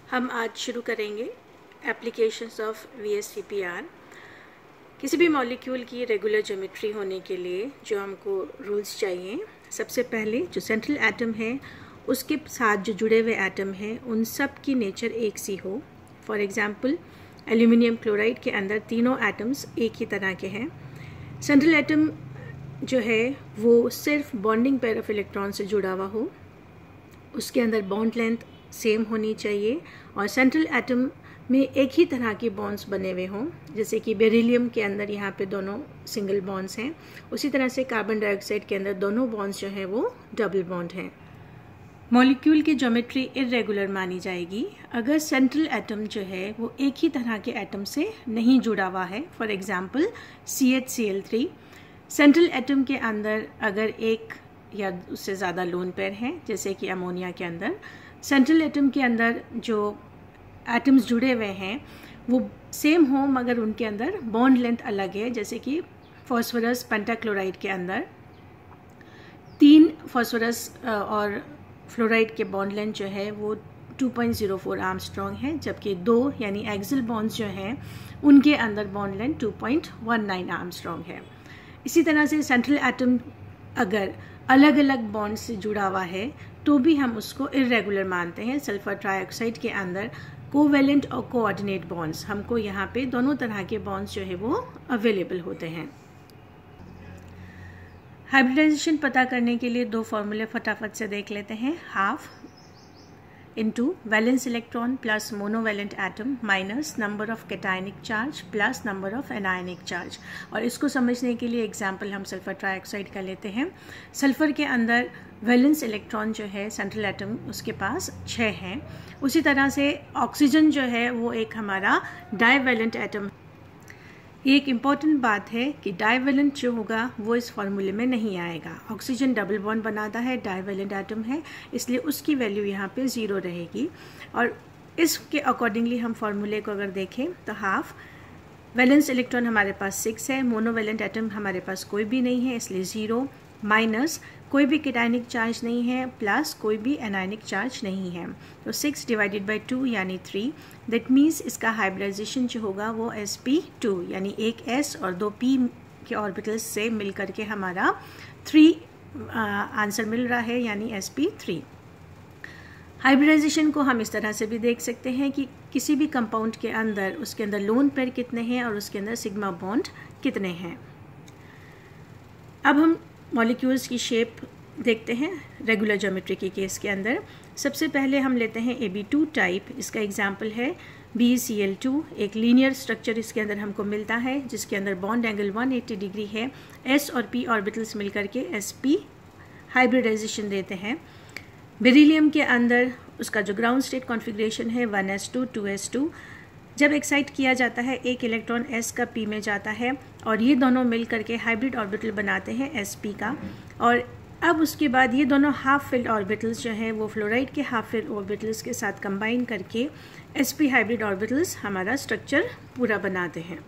हम आज शुरू करेंगे एप्लीकेशंस ऑफ VSCPR। किसी भी मॉलिक्यूल की रेगुलर ज्योमेट्री होने के लिए जो हमको रूल्स चाहिए, सबसे पहले जो सेंट्रल एटम है उसके साथ जो जुड़े हुए एटम हैं उन सब की नेचर एक सी हो। फॉर एग्जांपल एल्यूमिनियम क्लोराइड के अंदर तीनों एटम्स एक ही तरह के हैं। सेंट्रल एटम जो है वो सिर्फ बॉन्डिंग पेयर ऑफ इलेक्ट्रॉन से जुड़ा हुआ हो, उसके अंदर बॉन्ड लेंथ सेम होनी चाहिए और सेंट्रल एटम में एक ही तरह के बॉन्ड्स बने हुए हों। जैसे कि बेरिलियम के अंदर यहाँ पे दोनों सिंगल बॉन्ड्स हैं, उसी तरह से कार्बन डाइऑक्साइड के अंदर दोनों बॉन्ड्स जो हैं वो डबल बॉन्ड हैं। मॉलिक्यूल की ज्योमेट्री इरेगुलर मानी जाएगी अगर सेंट्रल एटम जो है वो एक ही तरह के एटम से नहीं जुड़ा हुआ है। For example CHCl3, central atom के अंदर अगर एक या उससे ज़्यादा लोन पेयर हैं, जैसे कि अमोनिया के अंदर सेंट्रल एटम के अंदर जो एटम्स जुड़े हुए हैं वो सेम हो मगर उनके अंदर बॉन्ड लेंथ अलग है। जैसे कि फॉस्फोरस पेंटाक्लोराइड के अंदर 3 फॉस्फोरस और फ्लोराइड के बॉन्ड लेंथ जो है वो 2.04 आर्मस्ट्रॉन्ग है, जबकि 2 यानी एक्सियल बॉन्ड्स जो हैं उनके अंदर बॉन्ड लेंथ 2.19 आर्मस्ट्रॉन्ग है। इसी तरह से सेंट्रल एटम अगर अलग अलग बॉन्ड से जुड़ा हुआ है तो भी हम उसको इरेगुलर मानते हैं। सल्फर ट्राइऑक्साइड के अंदर कोवेलेंट और कोऑर्डिनेट बॉन्ड्स, हमको यहाँ पे दोनों तरह के बॉन्ड्स जो है वो अवेलेबल होते हैं। हाइब्रिडाइजेशन पता करने के लिए 2 फॉर्मूले फटाफट से देख लेते हैं। Half into valence electron plus monovalent atom minus number of cationic charge plus number of anionic charge. और इसको समझने के लिए एग्जांपल हम सल्फर ट्राइऑक्साइड का लेते हैं। सल्फर के अंदर वैलेंस इलेक्ट्रॉन जो है सेंट्रल एटम उसके पास 6 हैं। उसी तरह से ऑक्सीजन जो है वो एक हमारा डाईवैलेंट एटम। ये एक इम्पॉर्टेंट बात है कि डाईवैलेंट जो होगा वो इस फॉर्मूले में नहीं आएगा। ऑक्सीजन डबल बॉन्ड बनाता है, डाईवैलेंट एटम है, इसलिए उसकी वैल्यू यहाँ पे 0 रहेगी। और इसके अकॉर्डिंगली हम फॉर्मूले को अगर देखें तो हाफ वैलेंस इलेक्ट्रॉन हमारे पास 6 है, मोनोवैलेंट एटम हमारे पास कोई भी नहीं है इसलिए 0, माइनस कोई भी कैटायनिक चार्ज नहीं है, प्लस कोई भी एनायनिक चार्ज नहीं है। तो 6 डिवाइडेड बाई 2 यानी 3। दैट मीन्स इसका हाइब्रिडाइजेशन जो होगा वो sp2 यानी एक s और 2 p के ऑर्बिटल्स से मिलकर के हमारा 3 आंसर मिल रहा है यानी sp3। हाइब्रिडाइजेशन को हम इस तरह से भी देख सकते हैं कि किसी भी कंपाउंड के अंदर उसके अंदर लोन पेयर कितने हैं और उसके अंदर सिग्मा बॉन्ड कितने हैं। अब हम मॉलिक्यूल्स की शेप देखते हैं रेगुलर ज्योमेट्री के केस के अंदर। सबसे पहले हम लेते हैं AB2 टाइप। इसका एग्जांपल है BeCl2। एक लीनियर स्ट्रक्चर इसके अंदर हमको मिलता है जिसके अंदर बॉन्ड एंगल 180 डिग्री है। S और P ऑर्बिटल्स मिलकर के sp हाइब्रिडाइजेशन देते हैं। बेरिलियम के अंदर उसका जो ग्राउंड स्टेट कॉन्फ़िगरेशन है 1s2 2s2। जब एक्साइट किया जाता है एक इलेक्ट्रॉन s का p में जाता है और ये दोनों मिल करके हाइब्रिड ऑर्बिटल बनाते हैं sp का। और अब उसके बाद ये दोनों हाफ फिल्ड ऑर्बिटल्स जो हैं वो फ्लोराइड के हाफ फिल्ड ऑर्बिटल्स के साथ कंबाइन करके sp हाइब्रिड ऑर्बिटल्स हमारा स्ट्रक्चर पूरा बनाते हैं।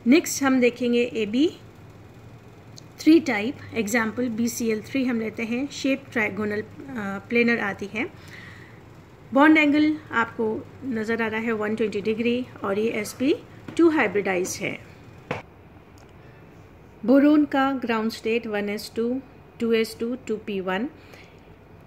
नेक्स्ट हम देखेंगे AB3 टाइप। एग्जाम्पल BCl3 हम लेते हैं। शेप ट्राइगोनल प्लेनर आती है। बॉन्ड एंगल आपको नज़र आ रहा है 120 डिग्री और ये sp2 हाइब्रिडाइज है। बोरोन का ground state 1s2 2s2 2p1।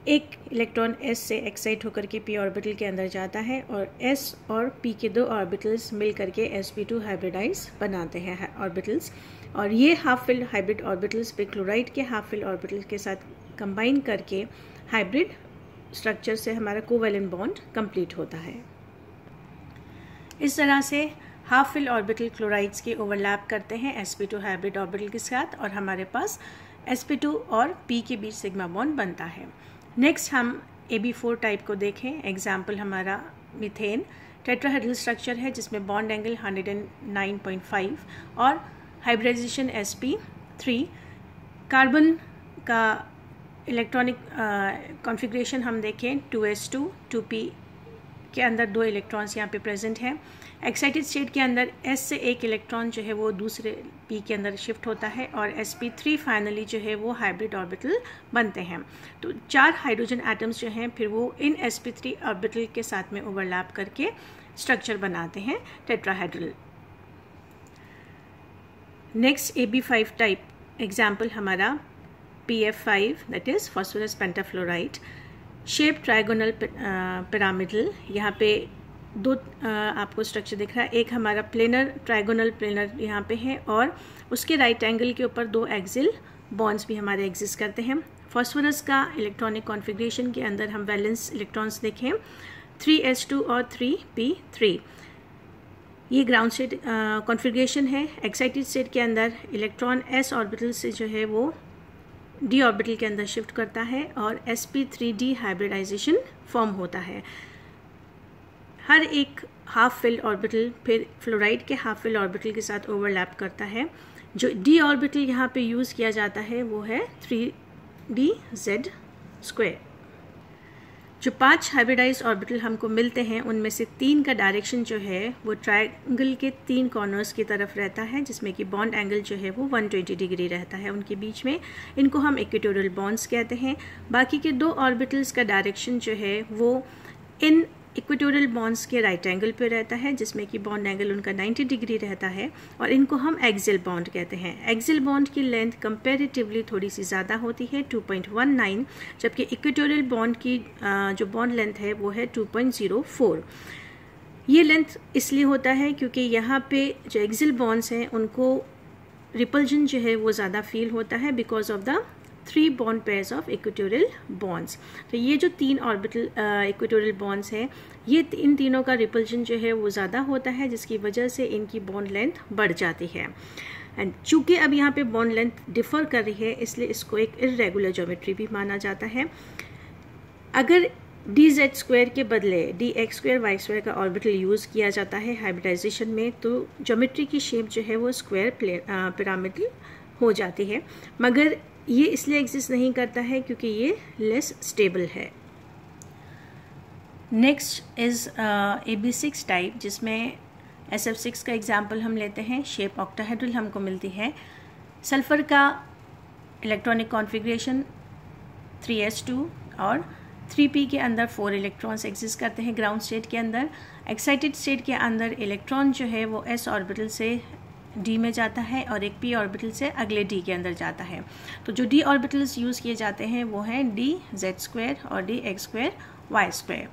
एक इलेक्ट्रॉन s से एक्साइट होकर के p ऑर्बिटल के अंदर जाता है और s और p के 2 ऑर्बिटल्स मिल करके sp2 हाइब्रिडाइज बनाते हैं ऑर्बिटल्स। और ये हाफ फिल्ड हाइब्रिड ऑर्बिटल्स पे क्लोराइड के हाफ फिल्ड ऑर्बिटल के साथ कंबाइन करके हाइब्रिड स्ट्रक्चर से हमारा कोवैलेंट बॉन्ड कंप्लीट होता है। इस तरह से हाफ फिल ऑर्बिटल क्लोराइड्स के ओवरलैप करते हैं sp2 हाइब्रिड ऑर्बिटल के साथ और हमारे पास sp2 और p के बीच सिग्मा बॉन्ड बनता है। नेक्स्ट हम AB4 टाइप को देखें। एग्जाम्पल हमारा मीथेन टेट्राहेड्रल स्ट्रक्चर है जिसमें बॉन्ड एंगल 109.5 और हाइब्रिडाइजेशन sp3। कार्बन का इलेक्ट्रॉनिक कॉन्फ़िगरेशन हम देखें 2s2 2p के अंदर 2 इलेक्ट्रॉन्स यहाँ पे प्रेजेंट हैं। एक्साइटेड स्टेट के अंदर s से एक इलेक्ट्रॉन जो है वो दूसरे p के अंदर शिफ्ट होता है और sp3 फाइनली जो है वो हाइब्रिड ऑर्बिटल बनते हैं। तो 4 हाइड्रोजन एटम्स जो हैं फिर वो इन sp3 ऑर्बिटल के साथ में ओवरलैप करके स्ट्रक्चर बनाते हैं tetrahedral. Next AB5 type example हमारा PF5 that is phosphorus pentafluoride, shape trigonal pyramidal. यहाँ पे 2 आपको स्ट्रक्चर दिख रहा है, एक हमारा प्लेनर ट्राइगोनल प्लेनर यहाँ पे है और उसके राइट एंगल के ऊपर 2 एक्सिल बॉन्ड्स भी हमारे एग्जिस्ट करते हैं। फॉस्फोरस का इलेक्ट्रॉनिक कॉन्फ़िगरेशन के अंदर हम वैलेंस इलेक्ट्रॉन्स देखें 3s2 और 3p3। ये ग्राउंड स्टेट कॉन्फ़िगरेशन है। एक्साइटेड स्टेट के अंदर इलेक्ट्रॉन s ऑर्बिटल से जो है वो d ऑर्बिटल के अंदर शिफ्ट करता है और sp3d हाइब्रिडाइजेशन फॉर्म होता है। हर एक हाफ फिल्ड ऑर्बिटल फिर फ्लोराइड के हाफ फिल्ड ऑर्बिटल के साथ ओवरलैप करता है। जो d ऑर्बिटल यहाँ पे यूज़ किया जाता है वो है 3dz²। जो 5 हाइब्रिडाइज्ड ऑर्बिटल हमको मिलते हैं उनमें से 3 का डायरेक्शन जो है वो ट्रायंगल के 3 कॉर्नर्स की तरफ रहता है, जिसमें कि बॉन्ड एंगल जो है वो 120 डिग्री रहता है उनके बीच में। इनको हम इक्वेटोरियल बॉन्ड्स कहते हैं। बाकी के 2 ऑर्बिटल्स का डायरेक्शन जो है वो इन इक्वेटोरियल बॉन्ड्स के राइट एंगल पे रहता है, जिसमें कि बॉन्ड एंगल उनका 90 डिग्री रहता है और इनको हम एक्सियल बॉन्ड कहते हैं। एक्सियल बॉन्ड की लेंथ कंपैरेटिवली थोड़ी सी ज़्यादा होती है 2.19, जबकि इक्वेटोरियल बॉन्ड की जो बॉन्ड लेंथ है वो है 2.04। ये लेंथ इसलिए होता है क्योंकि यहाँ पे जो एक्सियल बॉन्ड्स हैं उनको रिपल्जन जो है वो ज़्यादा फील होता है because of the 3 bond pairs of equatorial bonds. तो ये जो 3 ऑर्बिटल इक्वेटोरियल बॉन्ड्स हैं ये इन तीनों का रिपल्जन जो है वो ज़्यादा होता है, जिसकी वजह से इनकी बॉन्ड लेंथ बढ़ जाती है। एंड चूँकि अब यहाँ पे बॉन्ड लेंथ डिफ़र कर रही है इसलिए इसको एक इर्रेगुलर ज्योमेट्री भी माना जाता है। अगर dz² के बदले dx²y² का ऑर्बिटल यूज़ किया जाता है हाइब्रिडाइजेशन में तो ज्योमेट्री की शेप जो है वो स्क्वायर पिरामिडल हो जाती है, मगर ये इसलिए एग्जिस्ट नहीं करता है क्योंकि ये लेस स्टेबल है। नेक्स्ट इज़ AB6 टाइप, जिसमें SF6 का एग्जाम्पल हम लेते हैं। शेप ऑक्टाहेड्रल हमको मिलती है। सल्फ़र का इलेक्ट्रॉनिक कॉन्फ़िगरेशन 3s2 और 3p के अंदर 4 इलेक्ट्रॉन्स एग्जिस्ट करते हैं ग्राउंड स्टेट के अंदर। एक्साइटेड स्टेट के अंदर इलेक्ट्रॉन जो है वो s ऑर्बिटल से d में जाता है और एक p ऑर्बिटल से अगले d के अंदर जाता है। तो जो d ऑर्बिटल्स यूज़ किए जाते हैं वो हैं dz² और dx²y²।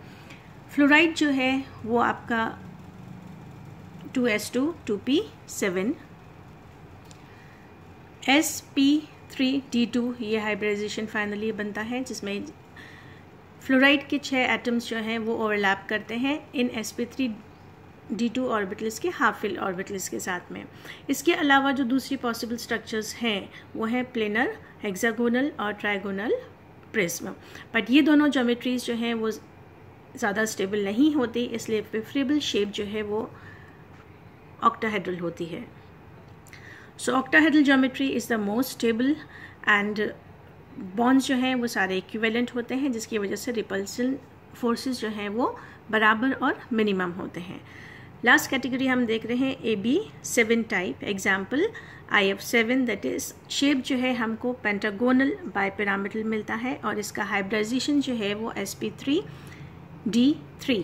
फ्लोराइड जो है वो आपका 2s2 2p7। sp3d2 ये हाइब्रिडाइजेशन फाइनली बनता है, जिसमें फ्लोराइड के 6 एटम्स जो हैं वो ओवरलैप करते हैं इन sp3d2 ऑर्बिटल्स के हाफ फिल ऑर्बिटल्स के साथ में। इसके अलावा जो दूसरी पॉसिबल स्ट्रक्चर्स हैं वो हैं प्लेनर, हेक्सागोनल और ट्राइगोनल प्रिज्म। बट ये दोनों ज्योमेट्रीज जो हैं वो ज़्यादा स्टेबल नहीं होती, इसलिए प्रेफरेबल शेप जो है वो ऑक्टाहेड्रल होती है। So octahedral geometry is the most stable and bonds जो हैं वो सारे इक्विवेलेंट होते हैं, जिसकी वजह से रिपल्सन फोर्सेस जो हैं वो बराबर और मिनिमम होते हैं। लास्ट कैटेगरी हम देख रहे हैं AB7 type example IF7 that is shape जो है हमको पेंटागोनल बाइपिरामिडल मिलता है और इसका हाइब्रिडाइजेशन जो है वो sp3d3।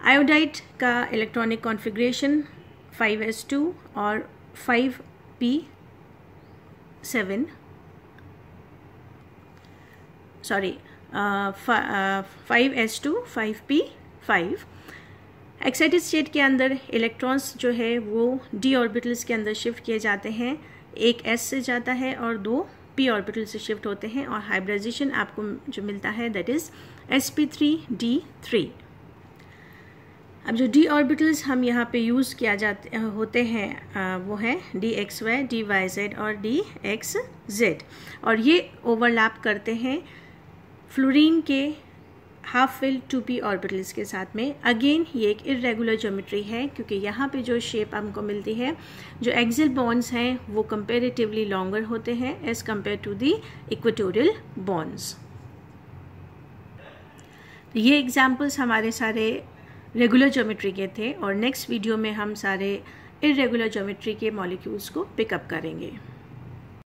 आयोडाइड का इलेक्ट्रॉनिक कॉन्फ़िगरेशन 5s2 और 5p7 5s2 5p5। Excited state के अंदर इलेक्ट्रॉन्स जो है वो d ऑर्बिटल्स के अंदर शिफ्ट किए जाते हैं, एक s से जाता है और 2 p ऑर्बिटल से शिफ्ट होते हैं और हाइब्रिडाइजेशन आपको जो मिलता है दैट इज़ sp3d3। अब जो d ऑर्बिटल्स हम यहाँ पे यूज़ किया जाते होते हैं वो है dxy, dyz और dxz, और ये ओवरलैप करते हैं फ्लोरीन के हाफ फिल्ड 2p ऑर्बिटल्स के साथ में। अगेन ये एक इर्रेगुलर ज्योमेट्री है क्योंकि यहाँ पे जो शेप हमको मिलती है, जो एक्सियल बॉन्ड्स हैं वो कंपैरेटिवली लॉन्गर होते हैं as compare to the equatorial bonds. तो ये एग्जाम्पल्स हमारे सारे रेगुलर ज्योमेट्री के थे और नेक्स्ट वीडियो में हम सारे इर्रेगुलर ज्योमेट्री के मॉलिक्यूल्स को पिकअप करेंगे।